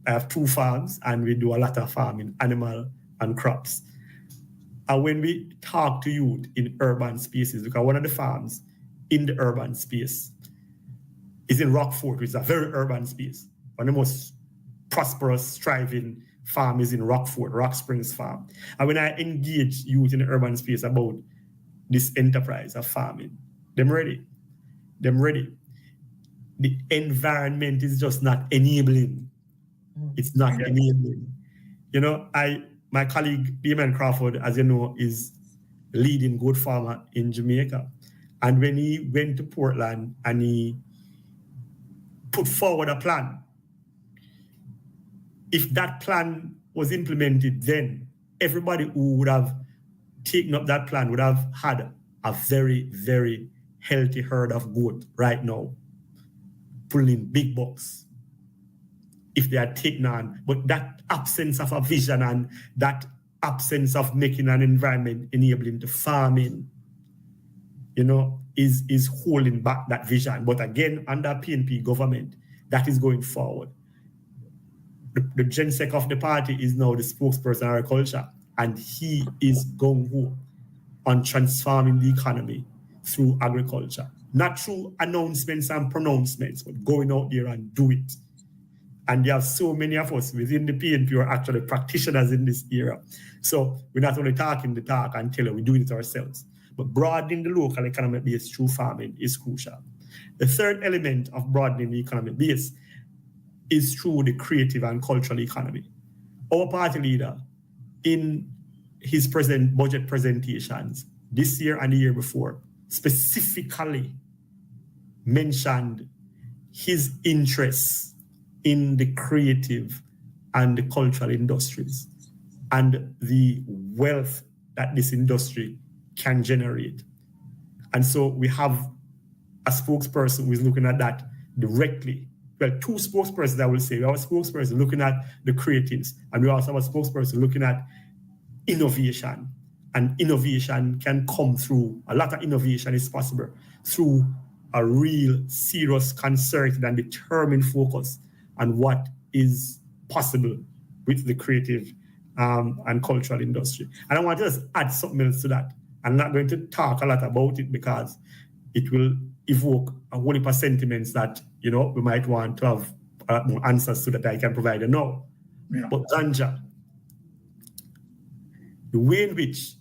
have 2 farms, and we do a lot of farming, animal and crops. And when we talk to youth in urban spaces, because one of the farms in the urban space is in Rockfort, which is a very urban space. One of the most prosperous, thriving farm is in Rockfort, Rock Springs Farm. And when I engage youth in the urban space about this enterprise of farming, them ready. The environment is just not enabling. It's not enabling. You know, my colleague, Damon Crawford, as you know, is leading goat farmer in Jamaica. And when he went to Portland and he put forward a plan, if that plan was implemented then, everybody who would have taken up that plan would have had a very, very healthy herd of goat right now, pulling big bucks if they are taken on. But that absence of a vision and that absence of making an environment enabling to farming, you know, is holding back that vision. But again, under PNP government, that is going forward. The GenSec of the party is now the spokesperson on agriculture, and he is gung-ho on transforming the economy through agriculture. Not through announcements and pronouncements, but going out there and do it. And there are so many of us within the PNP who are actually practitioners in this era. So we're not only talking the talk and tell you, we're doing it ourselves. But broadening the local economic base through farming is crucial. The third element of broadening the economic base is through the creative and cultural economy. Our party leader, in his budget presentations this year and the year before, specifically mentioned his interests in the creative and the cultural industries and the wealth that this industry can generate. And so we have a spokesperson who is looking at that directly. Well, 2 spokespersons, I will say. We have a spokesperson looking at the creatives, and we also have a spokesperson looking at innovation. And innovation can come through, a lot of innovation is possible through a real serious concerted and determined focus on what is possible with the creative and cultural industry. And I want to just add something else to that. I'm not going to talk a lot about it because it will evoke a whole heap of sentiments that, you know, we might want to have more answers to that I can provide you now. Yeah. But ganja, the way in which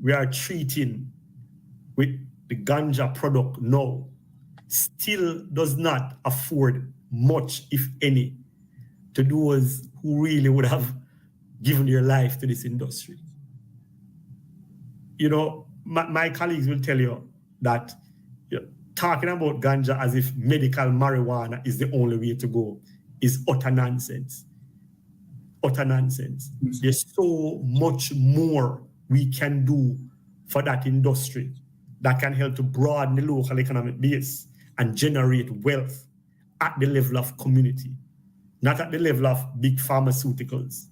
we are treating with the ganja product now still does not afford much, if any, to those who really would have given their life to this industry. You know, my colleagues will tell you that, you know, talking about ganja as if medical marijuana is the only way to go is utter nonsense. Utter nonsense. Mm-hmm. There's so much more we can do for that industry that can help to broaden the local economic base and generate wealth at the level of community, not at the level of big pharmaceuticals.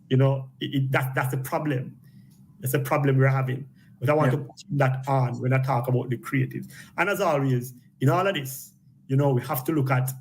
You know, that's the problem. That's the problem we're having. But I want to put that on when I talk about the creatives. And as always, in all of this, you know, we have to look at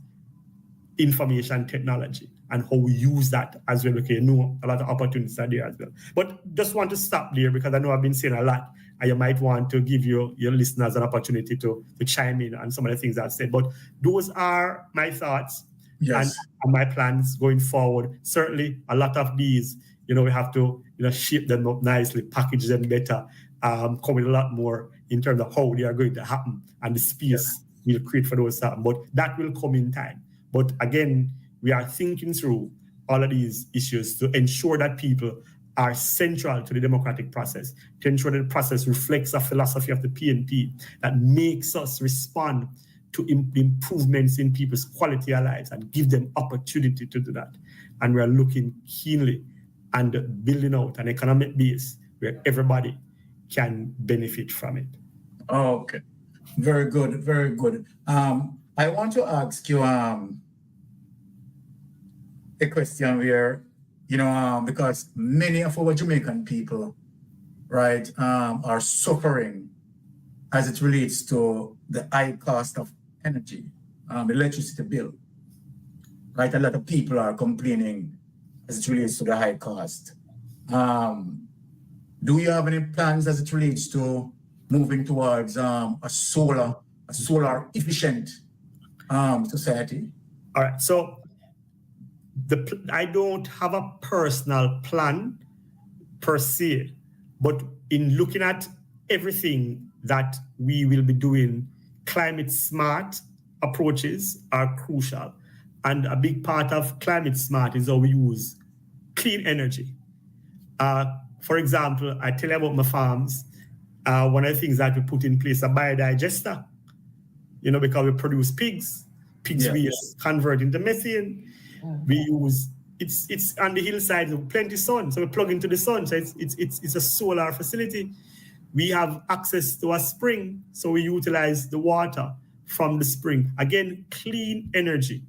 information technology and how we use that as well. Okay, you know, a lot of opportunities are there as well. But just want to stop there because I know I've been saying a lot, and you might want to give your listeners an opportunity to chime in on some of the things I've said. But those are my thoughts and my plans going forward. Certainly, a lot of these, you know, we have to, you know, shape them up nicely, package them better, come with a lot more in terms of how they are going to happen and the space we'll create for those happen. But that will come in time. But again, we are thinking through all of these issues to ensure that people are central to the democratic process, to ensure that the process reflects a philosophy of the PNP that makes us respond to improvements in people's quality of lives and give them opportunity to do that. And we are looking keenly and building out an economic base where everybody can benefit from it. Okay, very good, very good. I want to ask you a question where, you know, because many of our Jamaican people, right, are suffering as it relates to the high cost of energy, the electricity bill, right? A lot of people are complaining as it relates to the high cost. Do you have any plans as it relates to moving towards a solar efficient society? All right, so I don't have a personal plan per se, but in looking at everything that we will be doing, climate smart approaches are crucial. And a big part of climate smart is how we use clean energy. For example, I tell you about my farms. One of the things that we put in place, a biodigester, you know, because we produce pigs waste convert into methane. We use, it's on the hillside with plenty sun, so we plug into the sun, so it's a solar facility. We have access to a spring, so we utilize the water from the spring. Again, clean energy.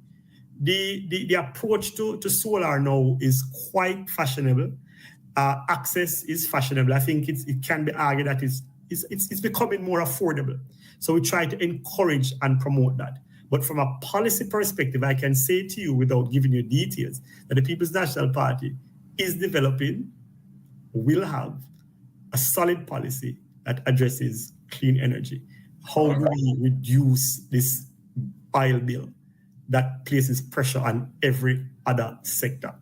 The approach to solar now is quite fashionable. Access is fashionable. I think it can be argued that it's becoming more affordable. So we try to encourage and promote that. But from a policy perspective, I can say to you without giving you details that the People's National Party is developing, will have a solid policy that addresses clean energy. How do we reduce this oil bill that places pressure on every other sector?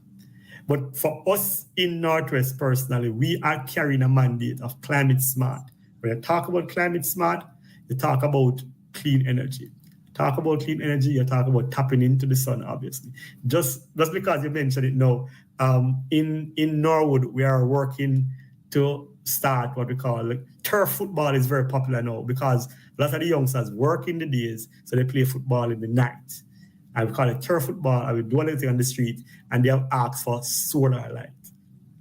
But for us in Northwest personally, we are carrying a mandate of climate smart. When you talk about climate smart, you talk about clean energy. Talk about clean energy, you talk about tapping into the sun, obviously. Just because you mentioned it now, in Norwood, we are working to start what we call turf football is very popular now because a lot of the youngsters work in the days, so they play football in the night. I would call it turf football. I would do anything on the street, and they have asked for solar light.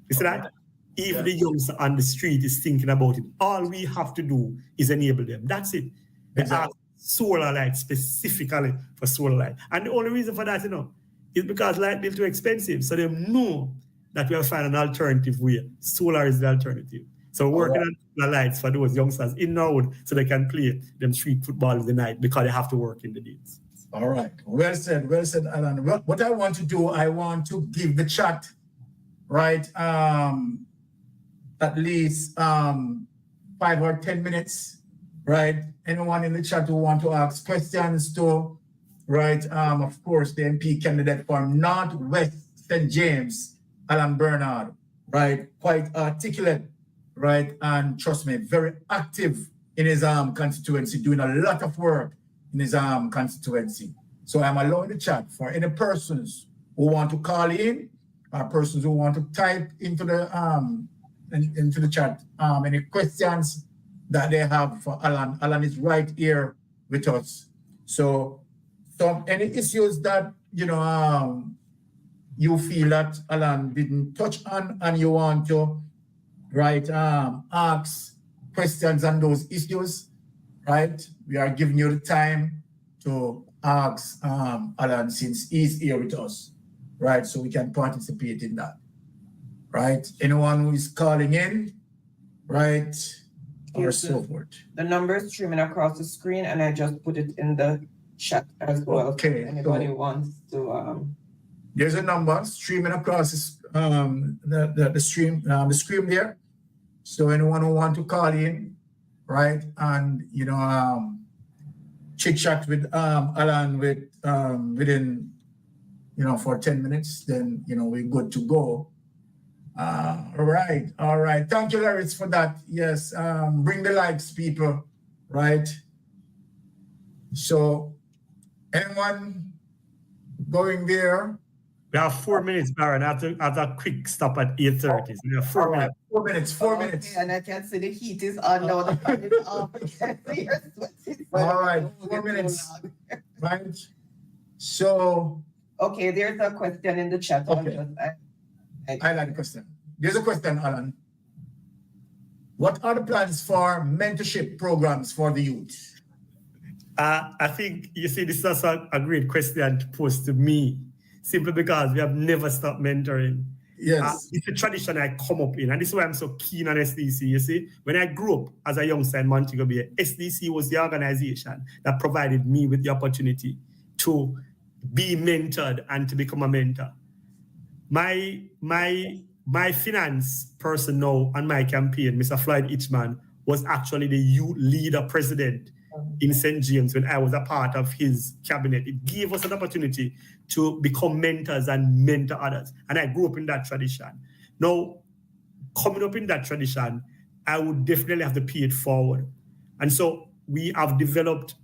You see that? Even the youngster on the street is thinking about it. All we have to do is enable them. That's it. They ask solar light specifically for solar light. And the only reason for that, you know, is because light bill too expensive. So they know that we have to find an alternative way. Solar is the alternative. So we're working on the lights for those youngsters in Norwood so they can play them street football in the night because they have to work in the days. All right. Well said, Alan. Well, what I want to do, I want to give the chat, right, at least 5 or 10 minutes, right? Anyone in the chat who want to ask questions to, right? Of course, the MP candidate for Northwest St. James, Allan Bernard, right? Quite articulate, right? And trust me, very active in his constituency, doing a lot of work in his constituency. So I'm allowing the chat for any persons who want to call in, or persons who want to type into the chat any questions that they have for Allan. Allan is right here with us. So any issues that you feel that Allan didn't touch on and you want to ask questions on those issues, right? We are giving you the time to ask Allan since he's here with us, right? So we can participate in that, right? Anyone who is calling in, right? Or so forth. The number is streaming across the screen and I just put it in the chat as well. Okay. Anybody wants to there's a number streaming across the screen there. So anyone who want to call in, right, and chit chat with Allan within for 10 minutes, then we're good to go. All right. Thank you, Larry, for that. Yes, bring the likes, people, right? So anyone going there? We have 4 minutes, Baron. I have a quick stop at 8:30. So we have 4 minutes. 4 minutes. 4 minutes. Okay, and I can see the heat is on now. The fan is off. I can see your sweating. All right, 4 minutes. Right. So. Okay, there's a question in the chat. Okay. I like the question. There's a question, Allan. What are the plans for mentorship programs for the youth? I think, you see, this is a great question to pose to me, simply because we have never stopped mentoring. Yes. It's a tradition I come up in, and this is why I'm so keen on SDC. You see, when I grew up as a youngster in Montego Bay, SDC was the organization that provided me with the opportunity to be mentored and to become a mentor. My finance person now on my campaign, Mr. Floyd Itchman, was actually the youth leader president in St. James when I was a part of his cabinet. It gave us an opportunity to become mentors and mentor others. And I grew up in that tradition. Now, coming up in that tradition, I would definitely have to pay it forward. And so we have developed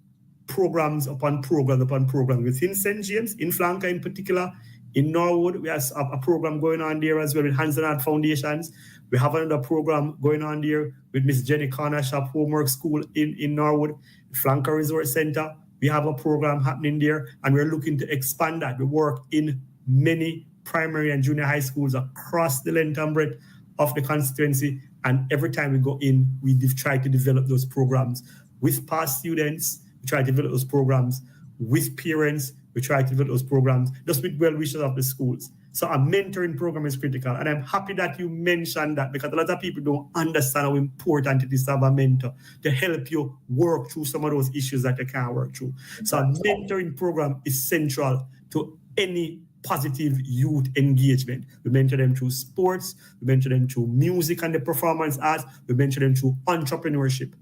programs upon programs upon programs within St. James, in Flanker in particular. In Norwood, we have a program going on there as well with Hands and Heart Foundations. We have another program going on there with Miss Jenny Corner Shop Homework School in Norwood, Flanker Resource Center. We have a program happening there, and we're looking to expand that. We work in many primary and junior high schools across the length and breadth of the constituency. And every time we go in, we try to develop those programs with past students. We try to develop those programs with parents. We try to develop those programs just with well-wishers of the schools. So a mentoring program is critical. And I'm happy that you mentioned that, because a lot of people don't understand how important it is to have a mentor to help you work through some of those issues that you can't work through. So a mentoring program is central to any positive youth engagement. We mentor them through sports, we mentor them through music and the performance arts, we mentor them through entrepreneurship.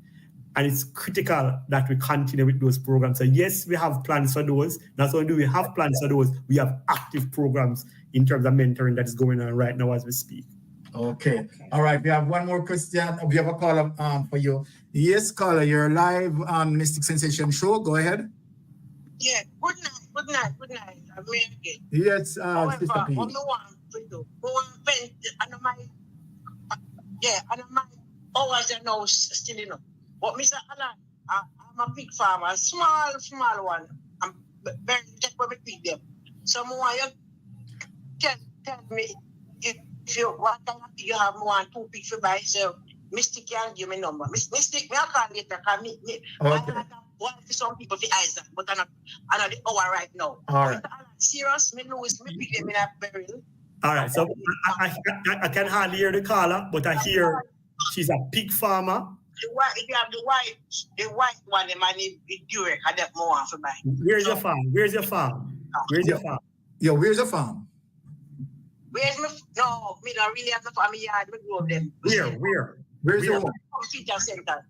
And it's critical that we continue with those programs. So yes, we have plans for those. Not only do we have plans for those, we have active programs in terms of mentoring that is going on right now as we speak. Okay. All right. We have one more question. We have a caller for you. Yes, caller, you're live on Mystic Sensation Show. Go ahead. Yeah. Good night. I'm again. Yes, However, Sister P. I my hours are now still enough. But Mr. Allan, I'm a big farmer, small one. I'm very take what I feed them. So more you tell me if you what kind of pig you have more than 2 pigs to buy. So Mystic can give me number. Mystic, me I call later. Okay. One for some people for Isaac, but I'm not the hour right now. All right. Mr. Allan, serious, me know it's me pig them in a barrel. All right, so I can hardly hear the caller, but I hear She's a pig farmer. If you have the white one, the man is Durek, I don't more for buy. Where's your farm? Where's your farm? Where's your farm? Yo, where's the farm? Where's my no, me don't really have the farm yard, me grow them. Where's your home? Computer center.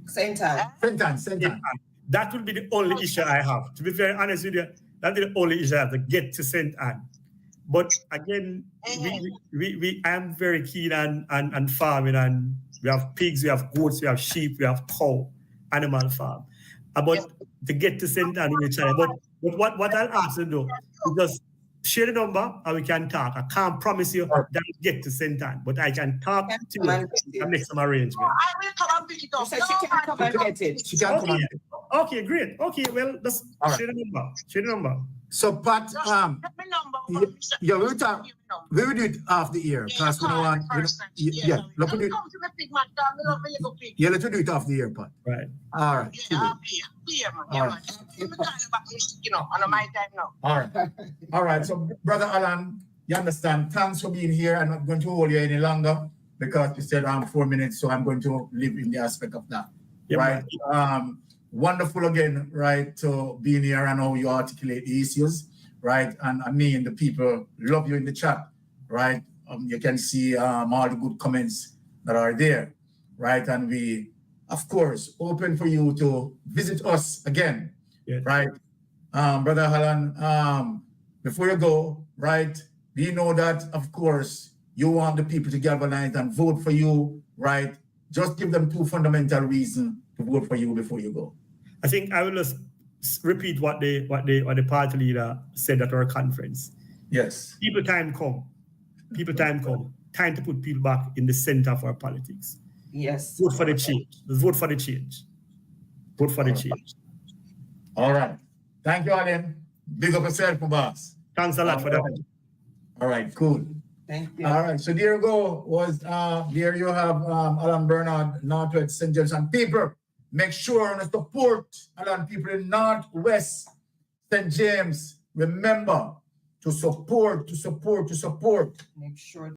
Same time. Same time. That will be the only issue I have. To be very honest with you, that's the only issue I have to get to St. Anne. But again, I am very keen on farming, and we have pigs, we have goats, we have sheep, we have cow, animal farm. But to get to St. Anne, we try. But what I'll ask you to do is just share the number and we can talk. I can't promise you that we'll get to St. Anne, but I can talk to you and make some arrangements. I will come and pick it up. She said she can come and get it. She can come and get it. Okay, great. Okay, well, let's share the number. Share the number. So, Pat, Get my number. yeah, we will do it off the air because we don't want. Yeah, look at it. Come to the pig man, I love when you go pig. Yeah, let's do it off the air, Pat. Right. All right. Yeah, I'll be here, man. Yeah, man. You know, on my time now. All right. All right. So, Brother Allan, you understand. Thanks for being here. I'm not going to hold you any longer because you said 4 minutes, so I'm going to live in the aspect of that. Yeah, right. Wonderful again, right, to being here and how you articulate the issues, right? And I mean, the people love you in the chat, right? You can see all the good comments that are there, right? And we, of course, open for you to visit us again, right? Brother Allan, before you go, right, we know that, of course, you want the people to galvanize and vote for you, right? Just give them 2 fundamental reasons to vote for you before you go. I think I will just repeat what the party leader said at our conference. Yes. People time come. Time to put people back in the center of our politics. Yes. Vote for the change. Vote for the change. Vote for the change. All right. Thank you, Allan. Big up yourself, boss. Thanks a lot for that. All right, cool. Thank you. All right, so there you go. There you have ALLAN BERNARD, Northwest St. James, and people. Make sure to support ALLAN people in Northwest St. James. Remember to support. Make sure